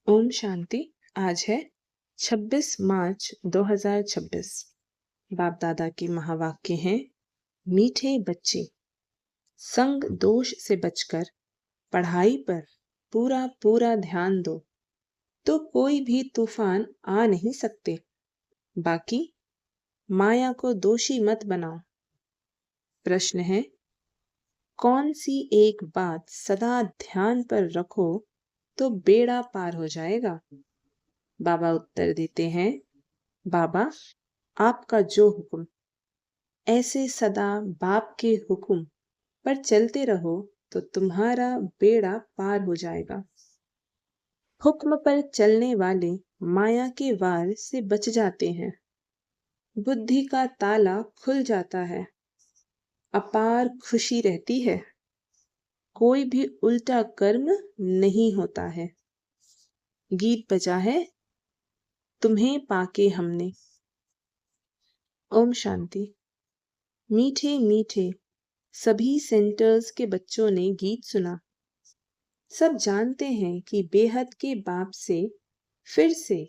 ओम शांति। आज है 26 मार्च 2026। बाप दादा के महावाक्य हैं, मीठे बच्चे, संग दोष से बचकर पढ़ाई पर पूरा पूरा ध्यान दो तो कोई भी तूफान आ नहीं सकते। बाकी माया को दोषी मत बनाओ। प्रश्न है, कौन सी एक बात सदा ध्यान पर रखो तो बेड़ा पार हो जाएगा। बाबा उत्तर देते हैं, बाबा आपका जो हुक्म। ऐसे सदा बाप के हुक्म पर चलते रहो तो तुम्हारा बेड़ा पार हो जाएगा। हुक्म पर चलने वाले माया के वार से बच जाते हैं। बुद्धि का ताला खुल जाता है। अपार खुशी रहती है। कोई भी उल्टा कर्म नहीं होता है। गीत बजा है, तुम्हें पाके हमने। ओम शांति। मीठे मीठे सभी सेंटर्स के बच्चों ने गीत सुना। सब जानते हैं कि बेहद के बाप से फिर से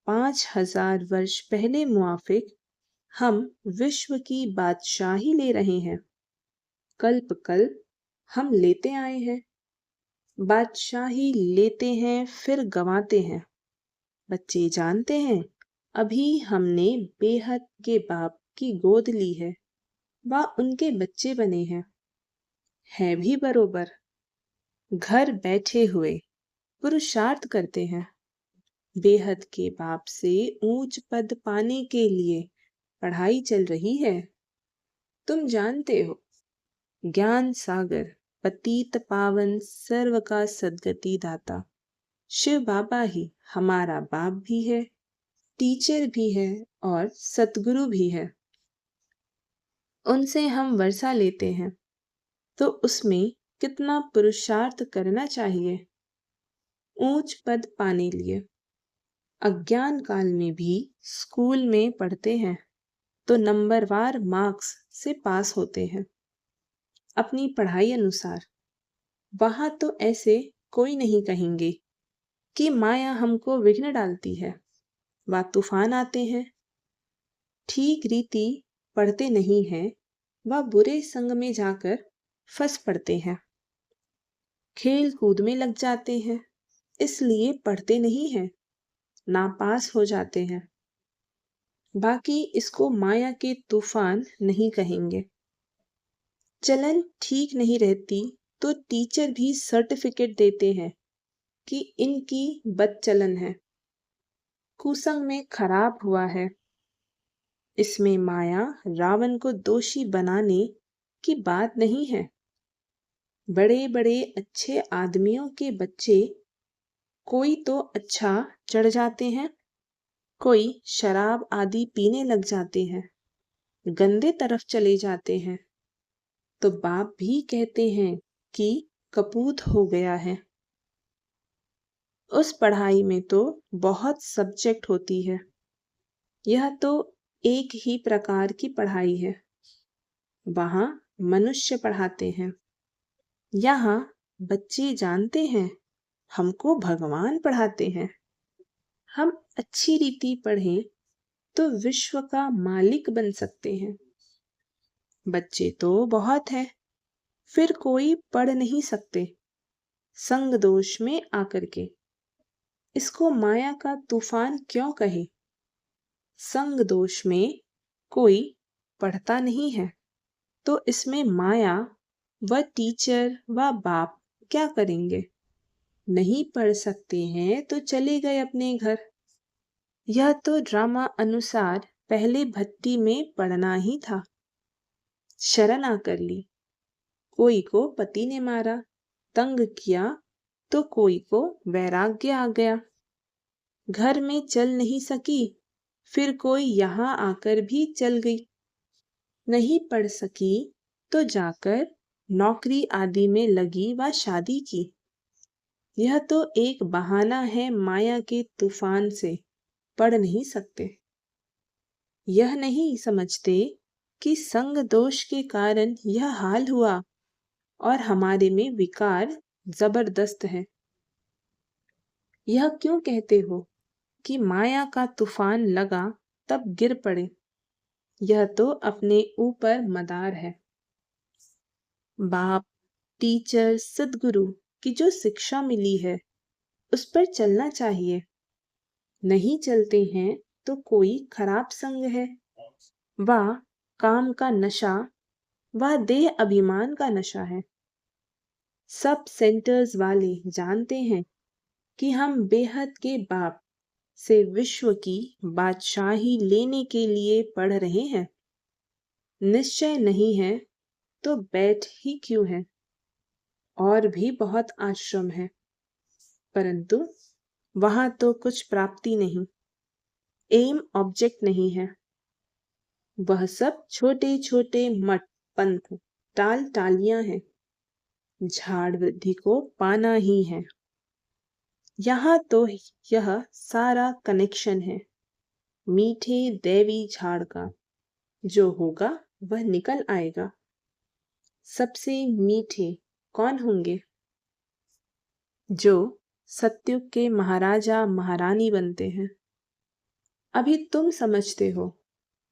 5000 वर्ष पहले मुआफिक हम विश्व की बादशाही ले रहे हैं। कल्प कल्प हम लेते आए हैं। बादशाही लेते हैं फिर गंवाते हैं। बच्चे जानते हैं, अभी हमने बेहद के बाप की गोद ली है, वह उनके बच्चे बने हैं। है भी बरोबर। घर बैठे हुए पुरुषार्थ करते हैं। बेहद के बाप से ऊंच पद पाने के लिए पढ़ाई चल रही है। तुम जानते हो, ज्ञान सागर पतित पावन सर्व का सद्गति दाता शिव बाबा ही हमारा बाप भी है, टीचर भी है और सतगुरु भी है। उनसे हम वर्षा लेते हैं तो उसमें कितना पुरुषार्थ करना चाहिए ऊंच पद पाने लिए। अज्ञान काल में भी स्कूल में पढ़ते हैं तो नंबरवार मार्क्स से पास होते हैं अपनी पढ़ाई अनुसार। वहां तो ऐसे कोई नहीं कहेंगे कि माया हमको विघ्न डालती है, वह तूफान आते हैं। ठीक रीति पढ़ते नहीं हैं, वह बुरे संग में जाकर फंस पड़ते हैं। खेल कूद में लग जाते हैं, इसलिए पढ़ते नहीं हैं, नापास हो जाते हैं। बाकी इसको माया के तूफान नहीं कहेंगे। चलन ठीक नहीं रहती तो टीचर भी सर्टिफिकेट देते हैं कि इनकी बदचलन है, कुसंग में खराब हुआ है। इसमें माया रावण को दोषी बनाने की बात नहीं है। बड़े बड़े अच्छे आदमियों के बच्चे कोई तो अच्छा चढ़ जाते हैं, कोई शराब आदि पीने लग जाते हैं, गंदे तरफ चले जाते हैं, तो बाप भी कहते हैं कि कपूत हो गया है। उस पढ़ाई में तो बहुत सब्जेक्ट होती है, यह तो एक ही प्रकार की पढ़ाई है। वहां मनुष्य पढ़ाते हैं, यहाँ बच्चे जानते हैं हमको भगवान पढ़ाते हैं। हम अच्छी रीति पढ़ें तो विश्व का मालिक बन सकते हैं। बच्चे तो बहुत है, फिर कोई पढ़ नहीं सकते संग दोष में आकर के। इसको माया का तूफान क्यों कहे। संग दोष में कोई पढ़ता नहीं है तो इसमें माया व टीचर व बाप क्या करेंगे। नहीं पढ़ सकते हैं तो चले गए अपने घर। यह तो ड्रामा अनुसार पहले भट्टी में पढ़ना ही था। शरण आकर ली, कोई को पति ने मारा, तंग किया तो कोई को वैराग्य आ गया। घर में चल नहीं सकी, फिर कोई यहाँ आकर भी चल गई। नहीं पढ़ सकी तो जाकर नौकरी आदि में लगी व शादी की। यह तो एक बहाना है माया के तूफान से पढ़ नहीं सकते। यह नहीं समझते कि संग दोष के कारण यह हाल हुआ और हमारे में विकार जबरदस्त है। यह क्यों कहते हो कि माया का तूफान लगा तब गिर पड़े? यह तो अपने ऊपर मदार है। बाप, टीचर, सद्गुरु की जो शिक्षा मिली है उस पर चलना चाहिए। नहीं चलते हैं तो कोई खराब संग है। वह काम का नशा, वह देह अभिमान का नशा है। सब सेंटर्स वाले जानते हैं कि हम बेहद के बाप से विश्व की बादशाही लेने के लिए पढ़ रहे हैं। निश्चय नहीं है तो बैठ ही क्यों है। और भी बहुत आश्रम है, परंतु वहां तो कुछ प्राप्ति नहीं, एम ऑब्जेक्ट नहीं है। वह सब छोटे छोटे मठ, पंथ, टाल टालियां हैं। झाड़ वृद्धि को पाना ही है। यहाँ तो यह सारा कनेक्शन है मीठे दैवी झाड़ का। जो होगा वह निकल आएगा। सबसे मीठे कौन होंगे? जो सतयुग के महाराजा महारानी बनते हैं। अभी तुम समझते हो,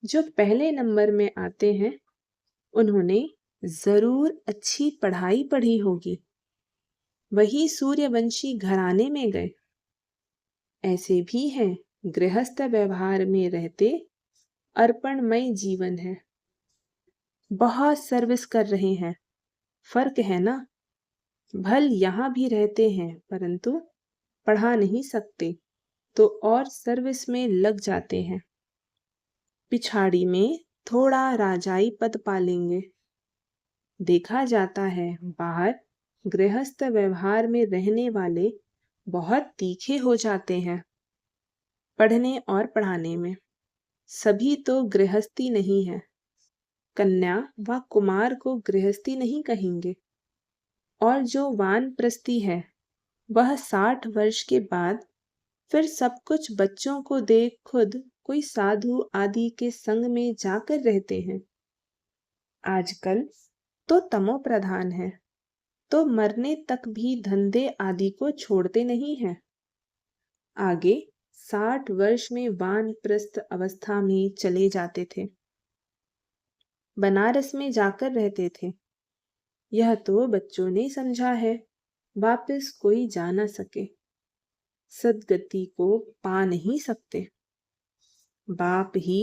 जो पहले नंबर में आते हैं उन्होंने जरूर अच्छी पढ़ाई पढ़ी होगी, वही सूर्यवंशी घराने में गए। ऐसे भी हैं गृहस्थ व्यवहार में रहते अर्पणमय जीवन है, बहुत सर्विस कर रहे हैं। फर्क है ना। भल यहाँ भी रहते हैं परंतु पढ़ा नहीं सकते तो और सर्विस में लग जाते हैं। पिछाड़ी में थोड़ा राजाई पद पालेंगे। देखा जाता है बाहर गृहस्थ व्यवहार में रहने वाले बहुत तीखे हो जाते हैं पढ़ने और पढ़ाने में। सभी तो गृहस्थी नहीं है। कन्या व कुमार को गृहस्थी नहीं कहेंगे। और जो वानप्रस्थी है वह 60 वर्ष के बाद फिर सब कुछ बच्चों को देख खुद कोई साधु आदि के संग में जाकर रहते हैं। आजकल तो तमो प्रधान है, तो मरने तक भी धंधे आदि को छोड़ते नहीं हैं। आगे 60 वर्ष में वानप्रस्थ अवस्था में चले जाते थे, बनारस में जाकर रहते थे। यह तो बच्चों ने समझा है, वापस कोई जा न सके, सदगति को पा नहीं सकते। बाप ही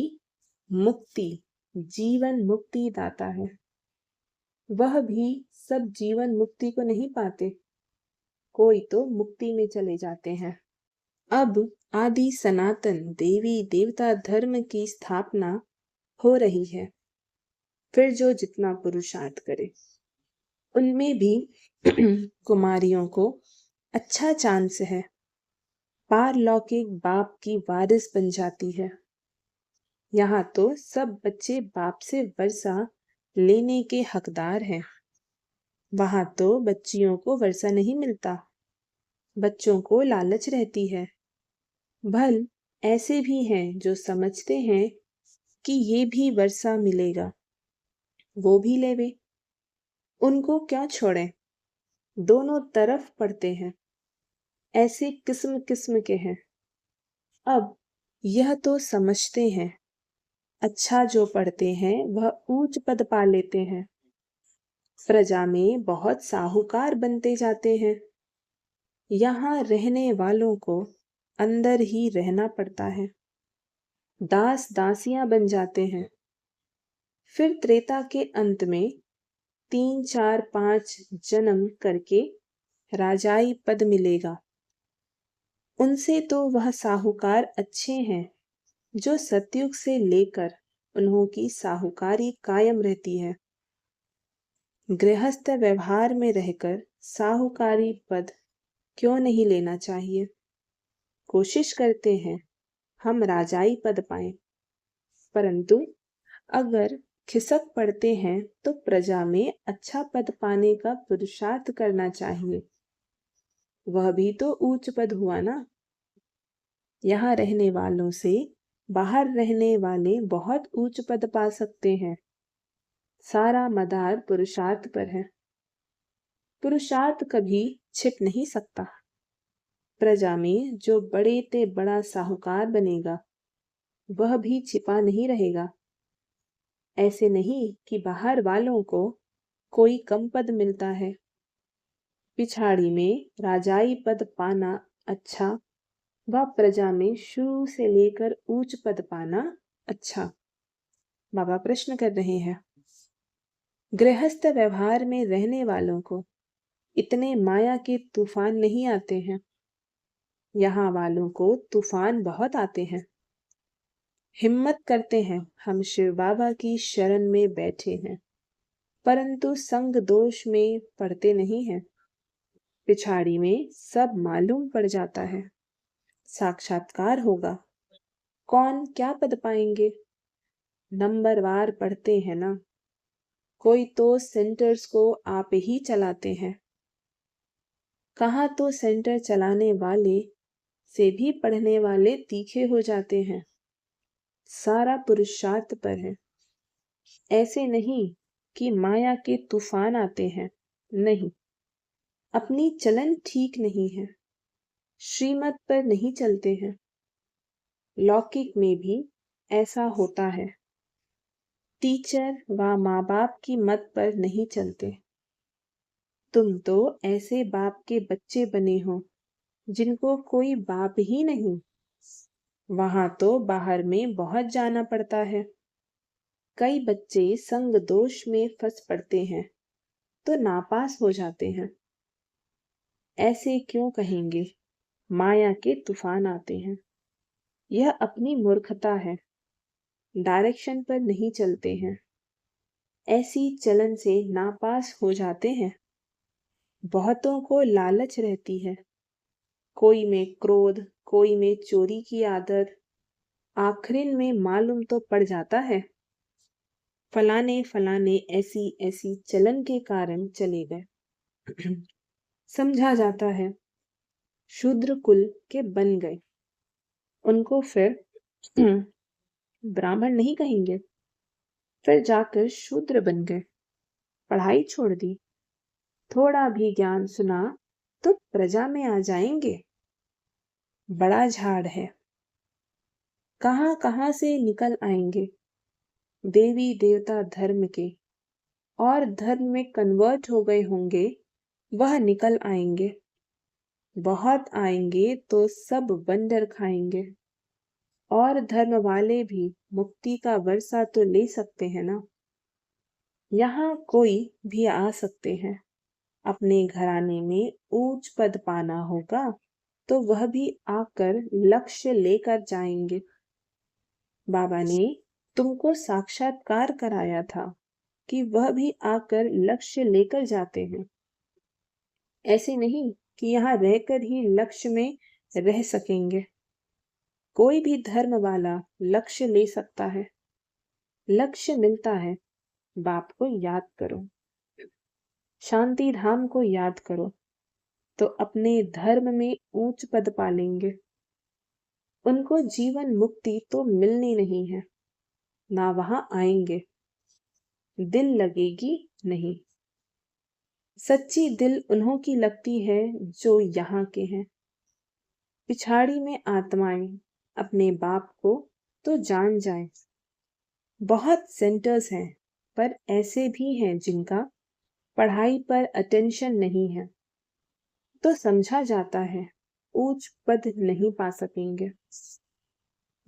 मुक्ति, जीवन मुक्ति दाता है। वह भी सब जीवन मुक्ति को नहीं पाते, कोई तो मुक्ति में चले जाते हैं। अब आदि सनातन देवी देवता धर्म की स्थापना हो रही है। फिर जो जितना पुरुषार्थ करे, उनमें भी कुमारियों को अच्छा चांस है। पारलौकिक बाप की वारिस बन जाती है। यहाँ तो सब बच्चे बाप से वर्षा लेने के हकदार हैं। वहां तो बच्चियों को वर्षा नहीं मिलता, बच्चों को लालच रहती है। भल ऐसे भी हैं जो समझते हैं कि ये भी वर्षा मिलेगा, वो भी लेवे। उनको क्या छोड़ें, दोनों तरफ पढ़ते हैं। ऐसे किस्म किस्म के हैं। अब यह तो समझते हैं अच्छा जो पढ़ते हैं वह ऊंच पद पा लेते हैं, प्रजा में बहुत साहूकार बनते जाते हैं। यहाँ रहने वालों को अंदर ही रहना पड़ता है, दास दासियां बन जाते हैं। फिर त्रेता के अंत में 3 4 5 जन्म करके राजाई पद मिलेगा। उनसे तो वह साहूकार अच्छे हैं जो सतयुग से लेकर उन्हों की साहूकारी कायम रहती है। गृहस्थ व्यवहार में रहकर साहूकारी पद क्यों नहीं लेना चाहिए। कोशिश करते हैं हम राजाई पद पाएं, परंतु अगर खिसक पड़ते हैं तो प्रजा में अच्छा पद पाने का पुरुषार्थ करना चाहिए। वह भी तो ऊंच पद हुआ ना। यहाँ रहने वालों से बाहर रहने वाले बहुत ऊंच पद पा सकते हैं। सारा मदार पुरुषार्थ पर है। पुरुषार्थ कभी छिप नहीं सकता। प्रजा में जो बड़े ते बड़ा साहूकार बनेगा वह भी छिपा नहीं रहेगा। ऐसे नहीं कि बाहर वालों को कोई कम पद मिलता है। पिछाड़ी में राजाई पद पाना अच्छा व प्रजा में शुरू से लेकर ऊंच पद पाना अच्छा। बाबा प्रश्न कर रहे हैं, गृहस्थ व्यवहार में रहने वालों को इतने माया के तूफान नहीं आते हैं। यहाँ वालों को तूफान बहुत आते हैं। हिम्मत करते हैं, हम शिव बाबा की शरण में बैठे हैं, परंतु संग दोष में पड़ते नहीं हैं। पिछाड़ी में सब मालूम पड़ जाता है। साक्षात्कार होगा, कौन क्या पद पाएंगे। नंबरवार पढ़ते हैं ना। कोई तो सेंटर्स को आप ही चलाते हैं। कहाँ तो सेंटर चलाने वाले से भी पढ़ने वाले तीखे हो जाते हैं। सारा पुरुषार्थ पर है। ऐसे नहीं कि माया के तूफान आते हैं, नहीं, अपनी चलन ठीक नहीं है, श्रीमत पर नहीं चलते हैं। लौकिक में भी ऐसा होता है। टीचर व माँ बाप की मत पर नहीं चलते। तुम तो ऐसे बाप के बच्चे बने हो जिनको कोई बाप ही नहीं। वहां तो बाहर में बहुत जाना पड़ता है। कई बच्चे संग दोष में फंस पड़ते हैं तो नापास हो जाते हैं। ऐसे क्यों कहेंगे, माया के तूफान आते हैं। यह अपनी मूर्खता है। डायरेक्शन पर नहीं चलते हैं। ऐसी चलन से नापास हो जाते हैं। बहुतों को लालच रहती है। कोई में क्रोध, कोई में चोरी की आदत। आखिर में मालूम तो पड़ जाता है। फलाने फलाने ऐसी ऐसी चलन के कारण चले गए। समझा जाता है। शूद्र कुल के बन गए। उनको फिर ब्राह्मण नहीं कहेंगे। फिर जाकर शूद्र बन गए। पढ़ाई छोड़ दी। थोड़ा भी ज्ञान सुना तो प्रजा में आ जाएंगे। बड़ा झाड़ है। कहां कहां से निकल आएंगे। देवी देवता धर्म के और धर्म में कन्वर्ट हो गए होंगे, वह निकल आएंगे। बहुत आएंगे तो सब बंदर खाएंगे। और धर्म वाले भी मुक्ति का वर्षा तो ले सकते हैं ना। यहाँ कोई भी आ सकते हैं। अपने घराने में ऊंच पद पाना होगा तो वह भी आकर लक्ष्य लेकर जाएंगे। बाबा ने तुमको साक्षात्कार कराया था कि वह भी आकर लक्ष्य लेकर जाते हैं। ऐसे नहीं कि यहाँ रहकर ही लक्ष्य में रह सकेंगे। कोई भी धर्म वाला लक्ष्य ले सकता है। लक्ष्य मिलता है, बाप को याद करो, शांति धाम को याद करो तो अपने धर्म में ऊंच पद पालेंगे। उनको जीवन मुक्ति तो मिलनी नहीं है, ना वहां आएंगे। दिल लगेगी नहीं। सच्ची दिल उन्हों की लगती है जो यहाँ के हैं। पिछाड़ी में आत्माएं अपने बाप को तो जान जाए। बहुत सेंटर्स हैं, पर ऐसे भी हैं जिनका पढ़ाई पर अटेंशन नहीं है, तो समझा जाता है ऊंच पद नहीं पा सकेंगे।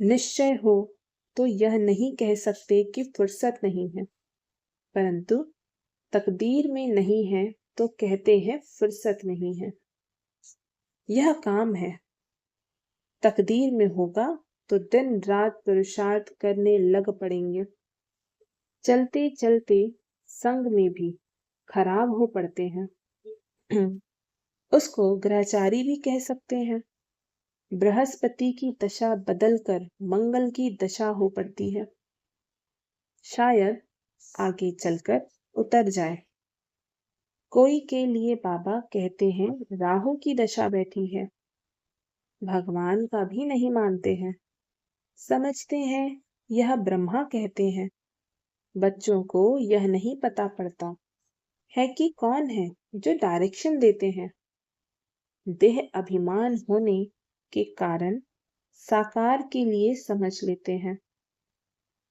निश्चय हो तो यह नहीं कह सकते कि फुर्सत नहीं है, परंतु तकदीर में नहीं है तो कहते हैं फुर्सत नहीं है। यह काम है। तकदीर में होगा तो दिन रात पुरुषार्थ करने लग पड़ेंगे। चलते चलते संग में भी खराब हो पड़ते हैं। उसको ग्रहचारी भी कह सकते हैं। बृहस्पति की दशा बदलकर मंगल की दशा हो पड़ती है। शायद आगे चलकर उतर जाए। कोई के लिए बाबा कहते हैं राहु की दशा बैठी है। भगवान का भी नहीं मानते हैं। समझते हैं यह ब्रह्मा कहते हैं। बच्चों को यह नहीं पता पड़ता है कि कौन है जो डायरेक्शन देते हैं। देह अभिमान होने के कारण साकार के लिए समझ लेते हैं।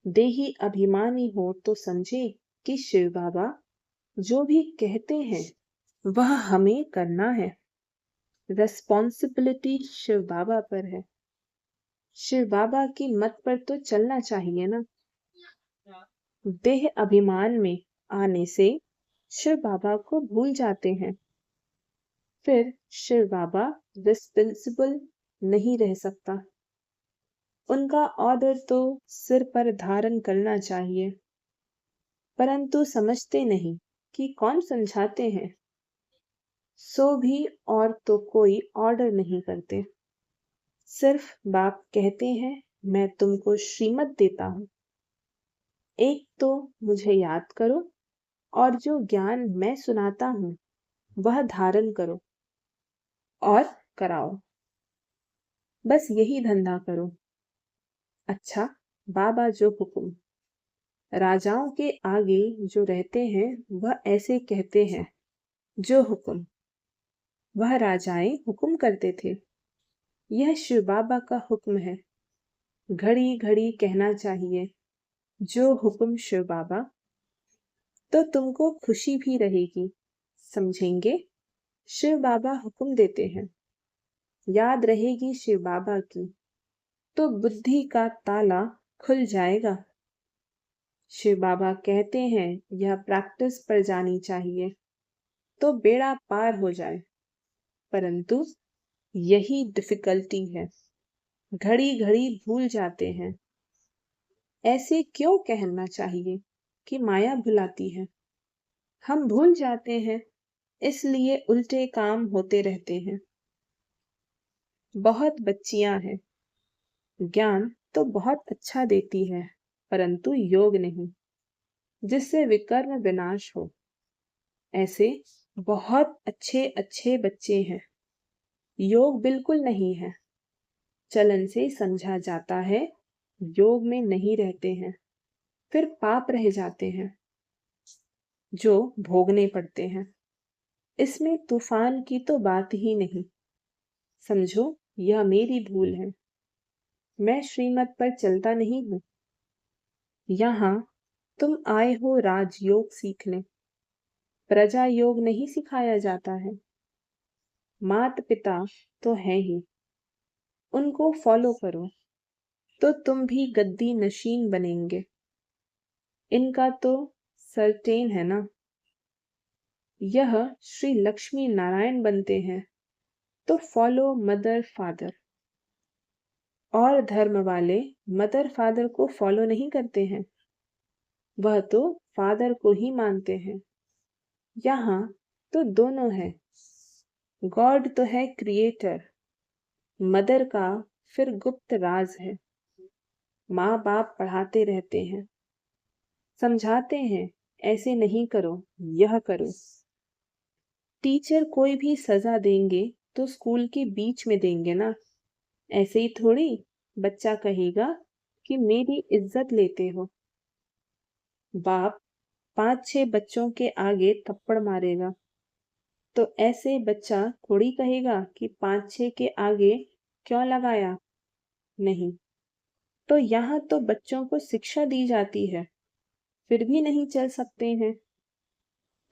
देही अभिमानी हो तो समझे कि शिव बाबा जो भी कहते हैं वह हमें करना है। रिस्पॉन्सिबिलिटी शिव बाबा पर है। शिव बाबा की मत पर तो चलना चाहिए ना। देह अभिमान में आने से शिव बाबा को भूल जाते हैं। फिर शिव बाबा रिस्पॉन्सिबल नहीं रह सकता। उनका ऑर्डर तो सिर पर धारण करना चाहिए, परंतु समझते नहीं कि कौन समझाते हैं। सो भी और तो कोई ऑर्डर नहीं करते। सिर्फ बाप कहते हैं मैं तुमको श्रीमत देता हूँ। एक तो मुझे याद करो और जो ज्ञान मैं सुनाता हूँ वह धारण करो और कराओ। बस यही धंधा करो। अच्छा, बाबा जो हुक्म। राजाओं के आगे जो रहते हैं वह ऐसे कहते हैं, जो हुक्म। वह राजाएं हुक्म करते थे। यह शिव बाबा का हुक्म है। घड़ी घड़ी कहना चाहिए, जो हुक्म शिव बाबा। तो तुमको खुशी भी रहेगी। समझेंगे? शिव बाबा हुक्म देते हैं। याद रहेगी शिव बाबा की, तो बुद्धि का ताला खुल जाएगा। शिव बाबा कहते हैं यह प्रैक्टिस पर जानी चाहिए, तो बेड़ा पार हो जाए। परंतु यही डिफिकल्टी है। घड़ी घड़ी भूल जाते हैं। ऐसे क्यों कहना चाहिए कि माया भुलाती है। हम भूल जाते हैं, इसलिए उल्टे काम होते रहते हैं। बहुत बच्चियां हैं। ज्ञान तो बहुत अच्छा देती है, परंतु योग नहीं, जिससे विकर्म विनाश हो। ऐसे बहुत अच्छे अच्छे बच्चे हैं। योग बिल्कुल नहीं है। चलन से समझा जाता है योग में नहीं रहते हैं, फिर पाप रह जाते हैं जो भोगने पड़ते हैं। इसमें तूफान की तो बात ही नहीं। समझो यह मेरी भूल है। मैं श्रीमत पर चलता नहीं हूँ। यहाँ तुम आए हो राजयोग सीखने। प्रजा योग नहीं सिखाया जाता है। मात पिता तो है ही, उनको फॉलो करो तो तुम भी गद्दी नशीन बनेंगे। इनका तो सर्टेन है ना। यह श्री लक्ष्मी नारायण बनते हैं तो फॉलो मदर फादर। और धर्म वाले मदर फादर को फॉलो नहीं करते हैं, वह तो फादर को ही मानते हैं। यहाँ तो दोनों है। गॉड तो है क्रिएटर, मदर का फिर गुप्त राज है। माँ बाप पढ़ाते रहते हैं, समझाते हैं ऐसे नहीं करो, यह करो। टीचर कोई भी सजा देंगे तो स्कूल के बीच में देंगे ना। ऐसे ही थोड़ी बच्चा कहेगा कि मेरी इज्जत लेते हो। बाप 5-6 बच्चों के आगे थप्पड़ मारेगा तो ऐसे बच्चा थोड़ी कहेगा कि 5-6 के आगे क्यों लगाया। नहीं, तो यहाँ तो बच्चों को शिक्षा दी जाती है, फिर भी नहीं चल सकते हैं।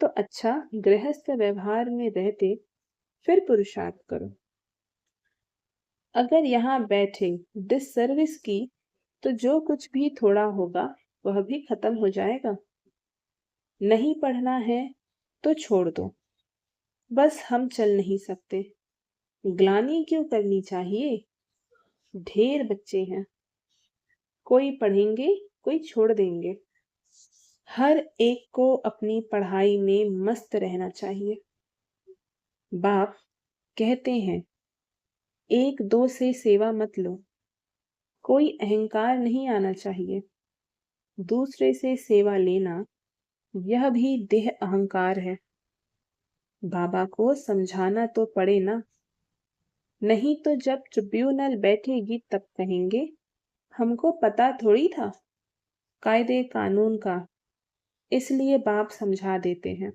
तो अच्छा गृहस्थ व्यवहार में रहते फिर पुरुषार्थ करो। अगर यहाँ बैठे डिससर्विस की तो जो कुछ भी थोड़ा होगा वह भी खत्म हो जाएगा। नहीं पढ़ना है तो छोड़ दो। बस हम चल नहीं सकते। ग्लानि क्यों करनी चाहिए। ढेर बच्चे हैं, कोई पढ़ेंगे कोई छोड़ देंगे। हर एक को अपनी पढ़ाई में मस्त रहना चाहिए। बाप कहते हैं एक दो से सेवा मत लो। कोई अहंकार नहीं आना चाहिए। दूसरे से सेवा लेना यह भी देह अहंकार है। बाबा को समझाना तो पड़े ना। नहीं तो जब ट्रिब्यूनल बैठेगी तब कहेंगे हमको पता थोड़ी था कायदे कानून का, इसलिए बाप समझा देते हैं।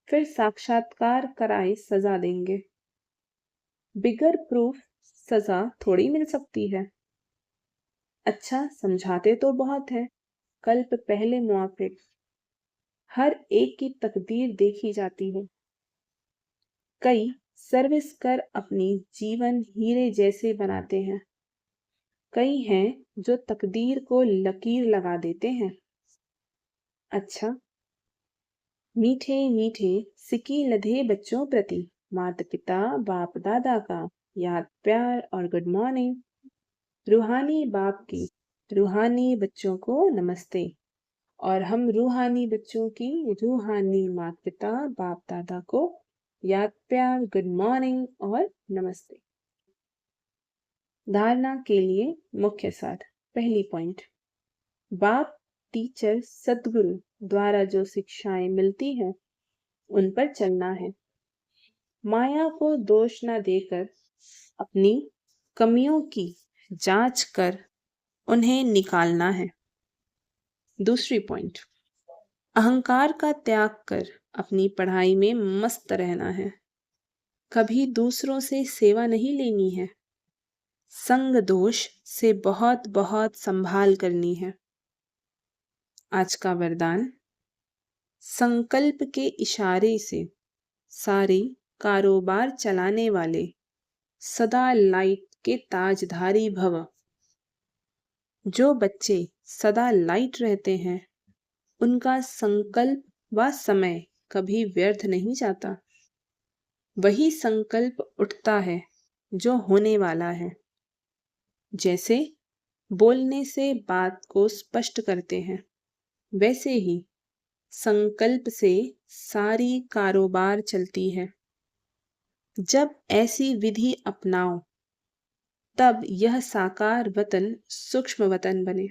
फिर साक्षात्कार कराए सजा देंगे। बिगर प्रूफ सजा थोड़ी मिल सकती है। अच्छा समझाते तो बहुत है, कल्प पहले मुआफिक। हर एक की तकदीर देखी जाती है। कई सर्विस कर अपनी जीवन हीरे जैसे बनाते हैं। कई हैं जो तकदीर को लकीर लगा देते हैं। अच्छा मीठे मीठे सिक्के लधे बच्चों प्रति माता पिता बाप दादा का याद प्यार और गुड मॉर्निंग। रूहानी बाप की रूहानी बच्चों को नमस्ते। और हम रूहानी बच्चों की रूहानी माता पिता बाप दादा को याद प्यार गुड मॉर्निंग और नमस्ते। धारणा के लिए मुख्य सार। पहली पॉइंट, बाप टीचर सदगुरु द्वारा जो शिक्षाएं मिलती हैं उन पर चलना है। माया को दोष न देकर अपनी कमियों की जांच कर उन्हें निकालना है। दूसरी पॉइंट, अहंकार का त्याग कर अपनी पढ़ाई में मस्त रहना है। कभी दूसरों से सेवा नहीं लेनी है। संग दोष से बहुत बहुत संभाल करनी है। आज का वरदान, संकल्प के इशारे से सारे कारोबार चलाने वाले सदा लाइट के ताजधारी भव। जो बच्चे सदा लाइट रहते हैं उनका संकल्प व समय कभी व्यर्थ नहीं जाता। वही संकल्प उठता है जो होने वाला है। जैसे बोलने से बात को स्पष्ट करते हैं, वैसे ही संकल्प से सारी कारोबार चलती है। जब ऐसी विधि अपनाओ तब यह साकार वतन सूक्ष्म वतन बने।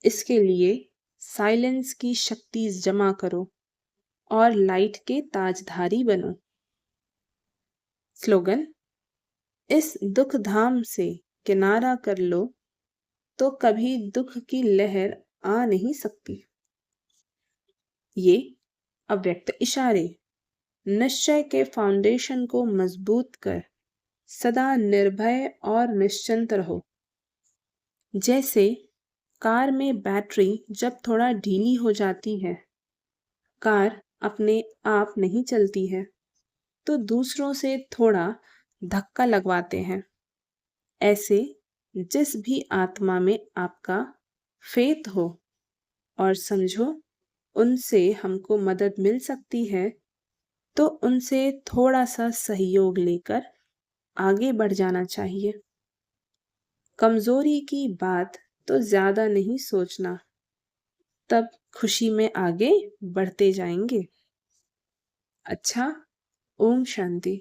इसके लिए साइलेंस की शक्ति जमा करो और लाइट के ताजधारी बनो। स्लोगन, इस दुख धाम से किनारा कर लो तो कभी दुख की लहर आ नहीं सकती। ये अव्यक्त इशारे निश्चय के फाउंडेशन को मजबूत कर सदा निर्भय और निश्चिंत रहो। जैसे कार में बैटरी जब थोड़ा ढीली हो जाती है, कार अपने आप नहीं चलती है तो दूसरों से थोड़ा धक्का लगवाते हैं। ऐसे जिस भी आत्मा में आपका फेथ हो और समझो उनसे हमको मदद मिल सकती है तो उनसे थोड़ा सा सहयोग लेकर आगे बढ़ जाना चाहिए। कमजोरी की बात तो ज्यादा नहीं सोचना, तब खुशी में आगे बढ़ते जाएंगे। अच्छा, ओम शांति।